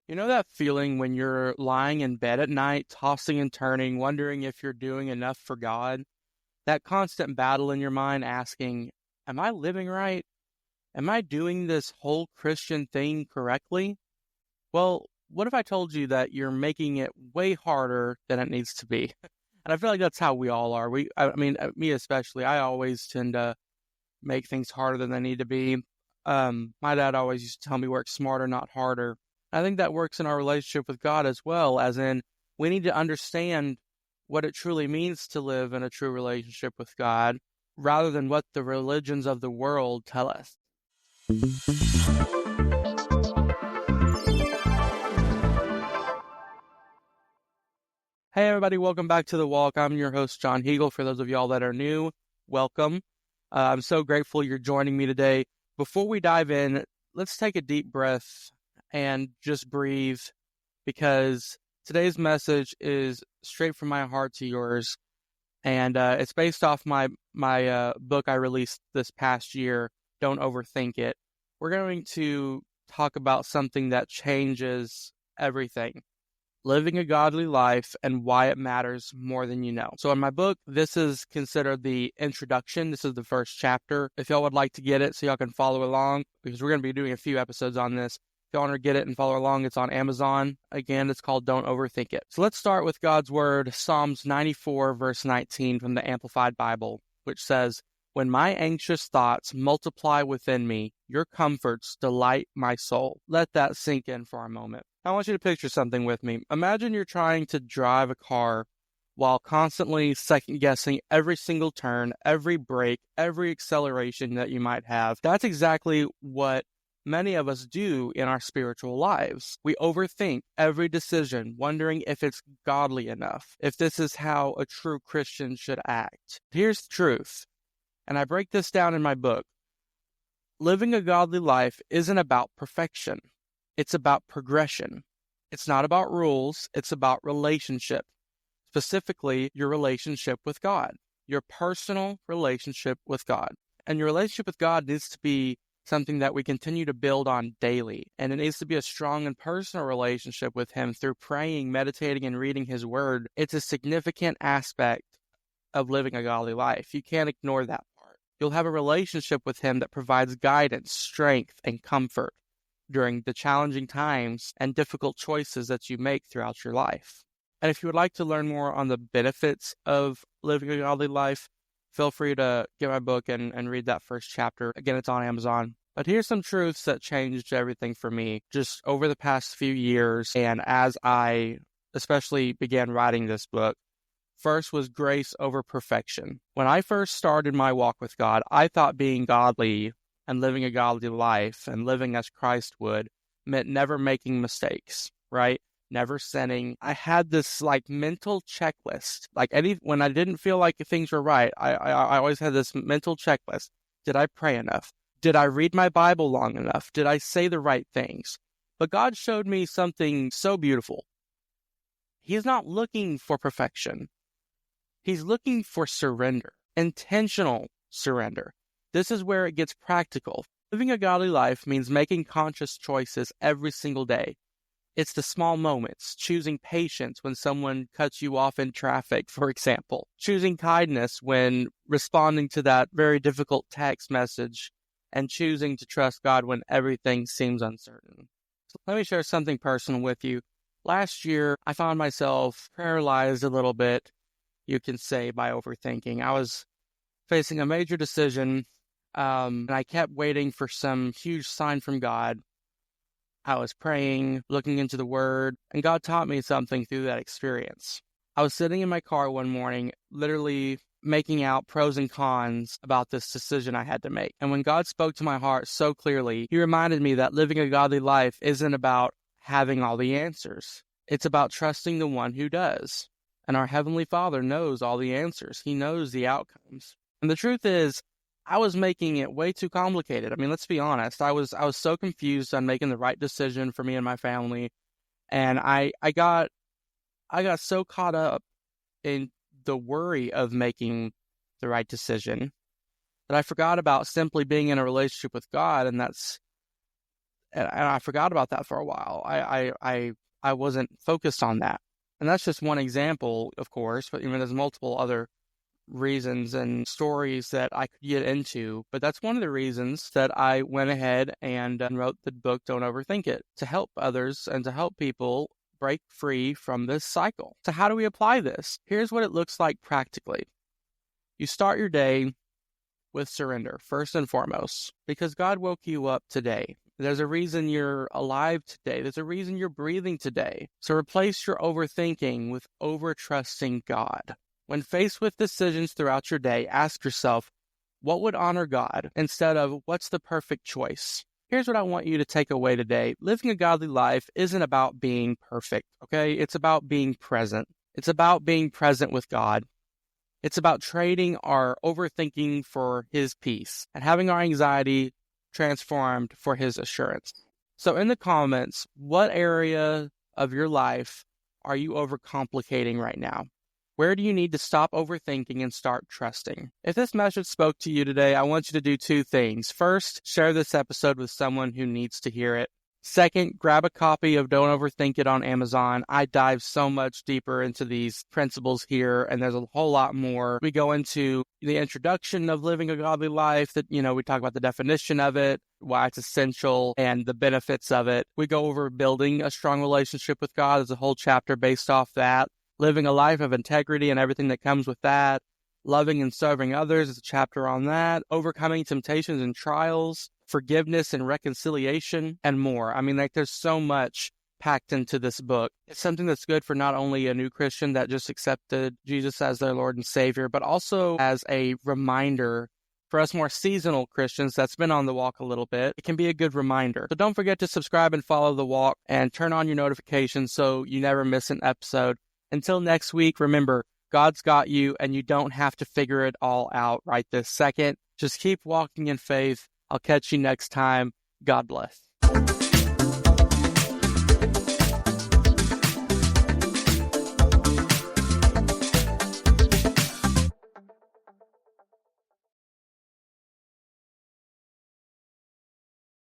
You know that feeling when you're lying in bed at night, tossing and turning, wondering if you're doing enough for God? That constant battle in your mind asking, am I living right? Am I doing this whole Christian thing correctly? Well, what if I told you that you're making it way harder than it needs to be? And I feel like that's how we all are. Me especially, I always tend to make things harder than they need to be. My dad always used to tell me work smarter, not harder. I think that works in our relationship with God as well, as in we need to understand what it truly means to live in a true relationship with God rather than what the religions of the world tell us. Hey everybody, welcome back to The Walk. I'm your host, John Hiegel. For those of y'all that are new, welcome. I'm so grateful you're joining me today. Before we dive in, let's take a deep breath and just breathe, because today's message is straight from my heart to yours, and it's based off my book I released this past year, Don't Overthink It. We're going to talk about something that changes everything: living a godly life and why it matters more than you know. So in my book, this is considered the introduction. This is the first chapter. If y'all would like to get it so y'all can follow along, because we're going to be doing a few episodes on this. If y'all want to get it and follow along, it's on Amazon. Again, it's called Don't Overthink It. So let's start with God's word, Psalms 94, verse 19 from the Amplified Bible, which says, "When my anxious thoughts multiply within me, your comforts delight my soul." Let that sink in for a moment. I want you to picture something with me. Imagine you're trying to drive a car while constantly second-guessing every single turn, every brake, every acceleration that you might have. That's exactly what many of us do in our spiritual lives. We overthink every decision, wondering if it's godly enough, if this is how a true Christian should act. Here's the truth, and I break this down in my book. Living a godly life isn't about perfection. It's about progression. It's not about rules. It's about relationship, specifically your relationship with God, your personal relationship with God. And your relationship with God needs to be something that we continue to build on daily. And it needs to be a strong and personal relationship with Him through praying, meditating, and reading His Word. It's a significant aspect of living a godly life. You can't ignore that part. You'll have a relationship with Him that provides guidance, strength, and comfort during the challenging times and difficult choices that you make throughout your life. And if you would like to learn more on the benefits of living a godly life, feel free to get my book and read that first chapter. Again, it's on Amazon. But here's some truths that changed everything for me just over the past few years, and as I especially began writing this book. First was grace over perfection. When I first started my walk with God, I thought being godly and living a godly life and living as Christ would meant never making mistakes, right? Never sinning. I had this mental checklist. When I didn't feel like things were right, I always had this mental checklist. Did I pray enough? Did I read my Bible long enough? Did I say the right things? But God showed me something so beautiful. He's not looking for perfection. He's looking for surrender, intentional surrender. This is where it gets practical. Living a godly life means making conscious choices every single day. It's the small moments, choosing patience when someone cuts you off in traffic, for example, choosing kindness when responding to that very difficult text message, and choosing to trust God when everything seems uncertain. So let me share something personal with you. Last year, I found myself paralyzed a little bit, you can say, by overthinking. I was facing a major decision, and I kept waiting for some huge sign from God. I was praying, looking into the Word, and God taught me something through that experience. I was sitting in my car one morning, literally making out pros and cons about this decision I had to make. And when God spoke to my heart so clearly, He reminded me that living a godly life isn't about having all the answers. It's about trusting the one who does. And our Heavenly Father knows all the answers. He knows the outcomes. And the truth is, I was making it way too complicated. I mean, let's be honest. I was so confused on making the right decision for me and my family. And I got so caught up in the worry of making the right decision that I forgot about simply being in a relationship with God. And and I forgot about that for a while. I wasn't focused on that. And that's just one example, of course, but there's multiple other reasons and stories that I could get into, but that's one of the reasons that I went ahead and wrote the book, Don't Overthink It, to help others and to help people break free from this cycle. So how do we apply this? Here's what it looks like practically. You start your day with surrender, first and foremost, because God woke you up today. There's a reason you're alive today. There's a reason you're breathing today. So replace your overthinking with over-trusting God. When faced with decisions throughout your day, ask yourself, what would honor God instead of what's the perfect choice? Here's what I want you to take away today. Living a godly life isn't about being perfect, okay? It's about being present. It's about being present with God. It's about trading our overthinking for His peace and having our anxiety transformed for His assurance. So in the comments, what area of your life are you overcomplicating right now? Where do you need to stop overthinking and start trusting? If this message spoke to you today, I want you to do two things. First, share this episode with someone who needs to hear it. Second, grab a copy of Don't Overthink It on Amazon. I dive so much deeper into these principles here, and there's a whole lot more. We go into the introduction of living a godly life, that, we talk about the definition of it, why it's essential, and the benefits of it. We go over building a strong relationship with God. There's a whole chapter based off that. Living a life of integrity and everything that comes with that. Loving and serving others is a chapter on that. Overcoming temptations and trials. Forgiveness and reconciliation, and more. There's so much packed into this book. It's something that's good for not only a new Christian that just accepted Jesus as their Lord and Savior, but also as a reminder for us more seasonal Christians that's been on the walk a little bit. It can be a good reminder. So don't forget to subscribe and follow the walk and turn on your notifications so you never miss an episode. Until next week, remember, God's got you and you don't have to figure it all out right this second. Just keep walking in faith. I'll catch you next time. God bless.